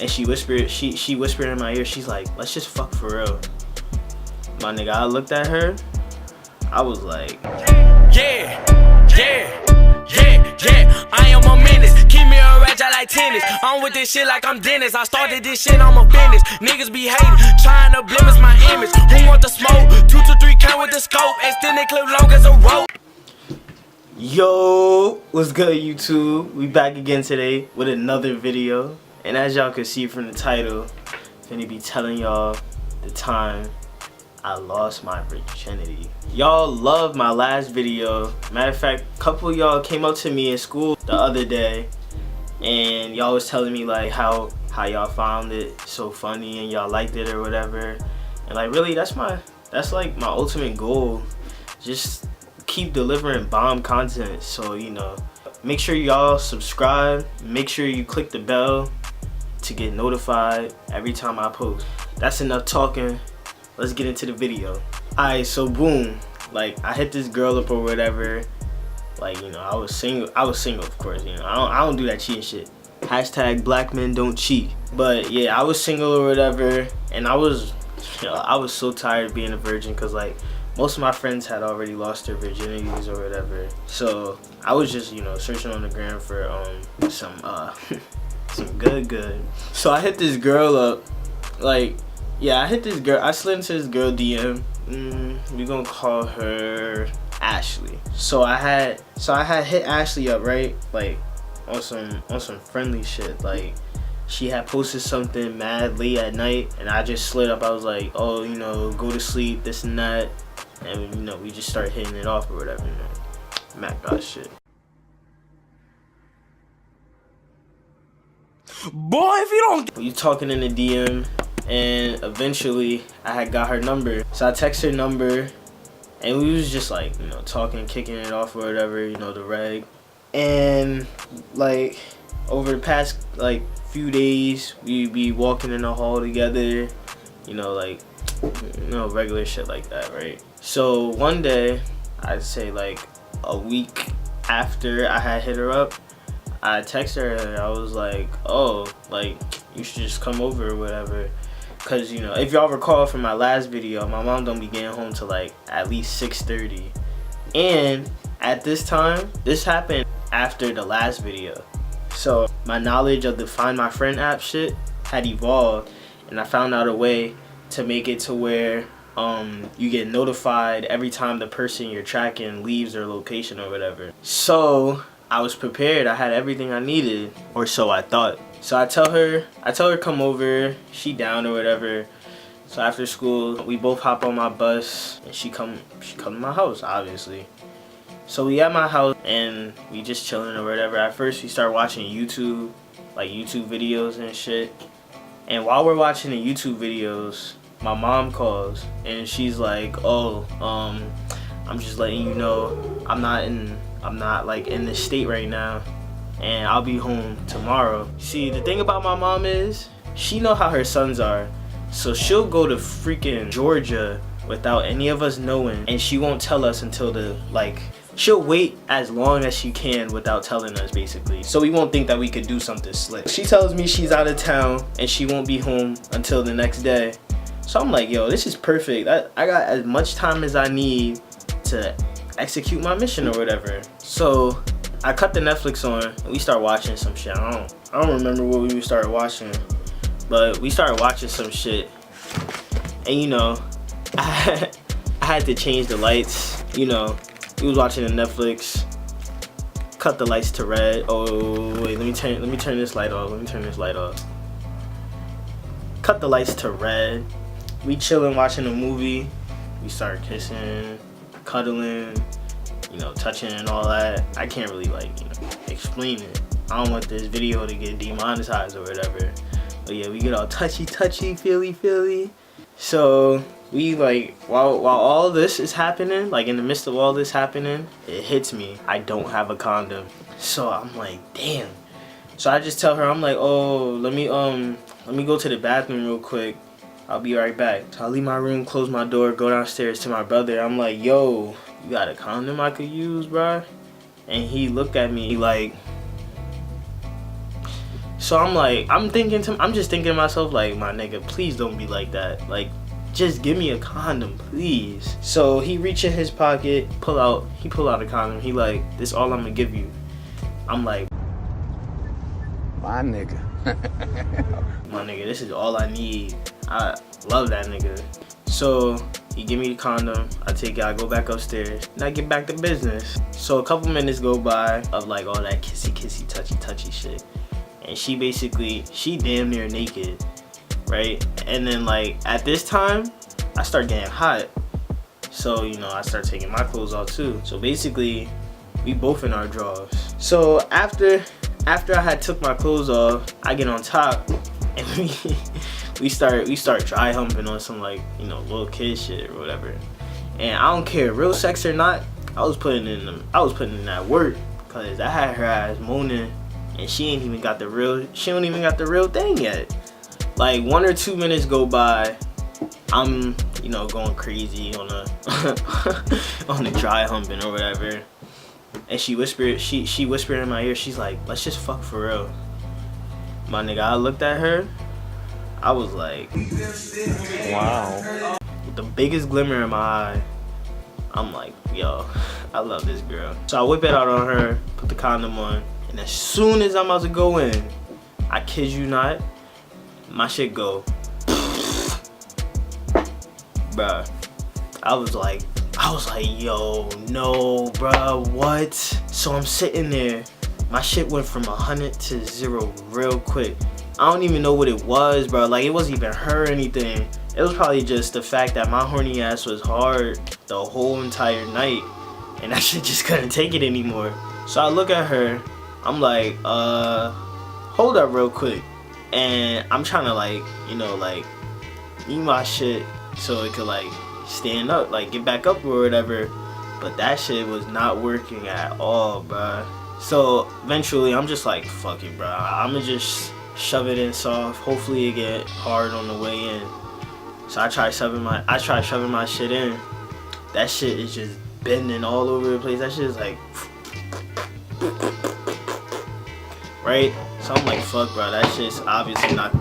and she whispered in my ear, she's like, let's just fuck for real. My nigga, I looked at her, I was like, yeah, I am a menace. Keep me a ratchet like tennis. I'm with this shit like I'm Dennis. I started this shit, I'm a business. Niggas be hating, trying to blemish my image. Who want the smoke? 2 to 3 count with the scope. Extended clip long as a rope. yo, what's good, YouTube? We back again today with another video. And as y'all can see from the title, I'm finna be telling y'all the time I lost my virginity. Y'all love my last video. Matter of fact, a couple of y'all came up to me in school the other day and y'all was telling me like how y'all found it so funny and y'all liked it or whatever. And like really, that's like my ultimate goal. Just keep delivering bomb content. So, you know, make sure y'all subscribe, make sure you click the bell to get notified every time I post. That's enough talking. Let's get into the video. Alright, so boom, like I hit this girl up or whatever. Like, you know, I was single of course, you know. I don't do that cheating shit. Hashtag black men don't cheat. But yeah, I was single or whatever, and I was so tired of being a virgin because like most of my friends had already lost their virginities or whatever. So I was just, you know, searching on the gram for some good. So I hit this girl up, like, yeah, I hit this girl. I slid into this girl DM. We gonna call her Ashley. So I had hit Ashley up, right? Like on some friendly shit. Like she had posted something mad late at night, and I just slid up. I was like, oh, you know, go to sleep, this and that, and you know, we just started hitting it off or whatever. You know, Mac got shit. Boy, if you don't. We talking in the DM. And eventually I had got her number, so I text her number and we was just like, you know, talking, kicking it off or whatever, you know, the reg. And like over the past like few days we be walking in the hall together, you know, like, you know, regular shit like that, right? So one day, I'd say like a week after I had hit her up, I texted her and I was like, oh, like you should just come over or whatever. Cause, you know, if y'all recall from my last video, my mom don't be getting home till like at least 6:30. And at this time, this happened after the last video. So my knowledge of the Find My Friend app shit had evolved, and I found out a way to make it to where you get notified every time the person you're tracking leaves their location or whatever. So I was prepared. I had everything I needed, or so I thought. So I tell her come over, she down or whatever. So after school, we both hop on my bus and she come to my house, obviously. So we at my house and we just chilling or whatever. At first we start watching YouTube, like YouTube videos and shit. And while we're watching the YouTube videos, my mom calls and she's like, oh, I'm just letting you know I'm not like in this state right now, and I'll be home tomorrow. See, the thing about my mom is she know how her sons are, so she'll go to freaking Georgia without any of us knowing, and she won't tell us until she'll wait as long as she can without telling us, basically, so we won't think that we could do something slick. She tells me she's out of town and she won't be home until the next day. So I'm like, yo, this is perfect. I got as much time as I need to execute my mission or whatever. So I cut the Netflix on and we start watching some shit. I don't remember what we started watching, but we started watching some shit. And you know, I had to change the lights. You know, we was watching the Netflix. Cut the lights to red. Oh wait, let me turn this light off. Let me turn this light off. Cut the lights to red. We chilling watching a movie. We start kissing, cuddling, you know, touching and all that. I can't really like, you know, explain it. I don't want this video to get demonetized or whatever. But yeah, we get all touchy, feely. So we like, while all this is happening, like in the midst of all this happening, it hits me. I don't have a condom. So I'm like, damn. So I just tell her, I'm like, oh, let me go to the bathroom real quick. I'll be right back. So I leave my room, close my door, go downstairs to my brother. I'm like, yo, you got a condom I could use, bruh? And he looked at me like, So I'm like, I'm just thinking to myself like, my nigga, please don't be like that. Like, just give me a condom, please. So he reach in his pocket, he pull out a condom. He like, this all I'm gonna give you. I'm like, my nigga. my nigga, this is all I need. I love that nigga. So he give me the condom, I take it, I go back upstairs, and I get back to business. So a couple minutes go by of like all that kissy, touchy shit. And she damn near naked, right? And then like at this time, I start getting hot. So, you know, I start taking my clothes off too. So basically, we both in our drawers. So after I had took my clothes off, I get on top and we start dry humping on some like, you know, little kid shit or whatever. And I don't care, real sex or not, I was putting in that work, cause I had her ass moaning and she don't even got the real thing yet. Like 1 or 2 minutes go by, I'm, you know, going crazy on the dry humping or whatever. And she whispered in my ear, she's like, let's just fuck for real. My nigga, I looked at her, I was like, wow. With the biggest glimmer in my eye, I'm like, yo, I love this girl. So I whip it out on her, put the condom on, and as soon as I'm about to go in, I kid you not, my shit go. Bruh, I was like, yo, no, bruh, what? So I'm sitting there, my shit went from 100 to 0 real quick. I don't even know what it was, bro. Like, it wasn't even her or anything. It was probably just the fact that my horny ass was hard the whole entire night, and that shit just couldn't take it anymore. So I look at her, I'm like, hold up real quick. And I'm trying to like, you know, like, eat my shit so it could like stand up, like get back up or whatever. But that shit was not working at all, bruh. So eventually I'm just like, fuck it, bruh. I'ma just shove it in soft. Hopefully it get hard on the way in. So I tried shoving my shit in. That shit is just bending all over the place. That shit is like, right? So I'm like, fuck, bro. That shit's obviously not.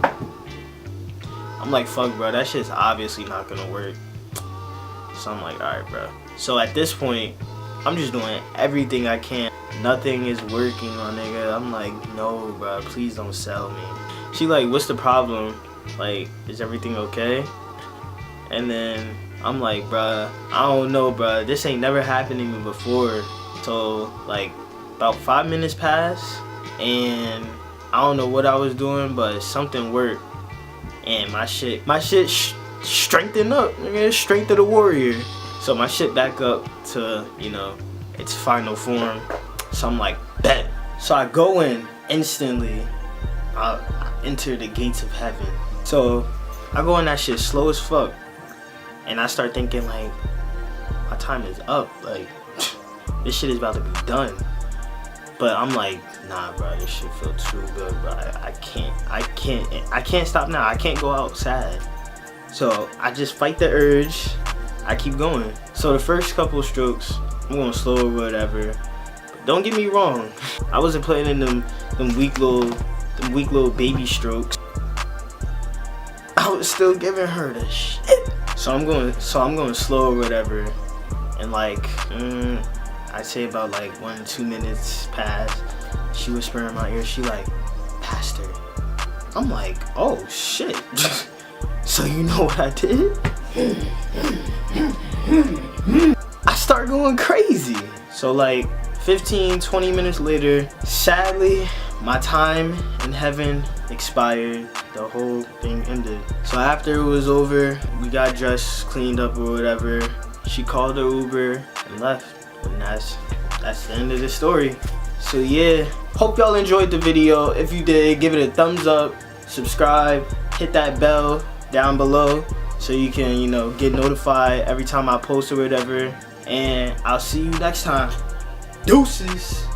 I'm like, fuck, bro. That shit's obviously not gonna work. So I'm like, alright, bro. So at this point, I'm just doing everything I can. Nothing is working, my nigga. I'm like, no, bro. Please don't sell me. She like, what's the problem? Like, is everything okay? And then I'm like, bruh, I don't know, bruh. This ain't never happened to me before. So like, about 5 minutes pass, and I don't know what I was doing, but something worked, and my shit strengthened up, nigga. Strength of the warrior. So my shit back up to, you know, its final form. So I'm like, bet. So I go in instantly. I enter the gates of heaven. So I go in that shit slow as fuck, and I start thinking like, my time is up. Like, this shit is about to be done. But I'm like, nah, bro, this shit feel too good, bro. I can't stop now. I can't go out sad. So I just fight the urge. I keep going. So the first couple strokes, I'm going slow or whatever. But don't get me wrong, I wasn't putting in them weak little baby strokes. I was still giving her the shit. So I'm going slow or whatever, and like, I'd say about like 1 or 2 minutes pass. She whispered in my ear, she like, Pastor. I'm like, oh shit. So you know what I did? I start going crazy. So like 15-20 minutes later, sadly, my time in heaven expired. The whole thing ended. So after it was over, we got dressed, cleaned up or whatever. She called her Uber and left. And that's the end of the story. So yeah, hope y'all enjoyed the video. If you did, give it a thumbs up, subscribe, hit that bell down below so you can, you know, get notified every time I post or whatever. And I'll see you next time. Deuces.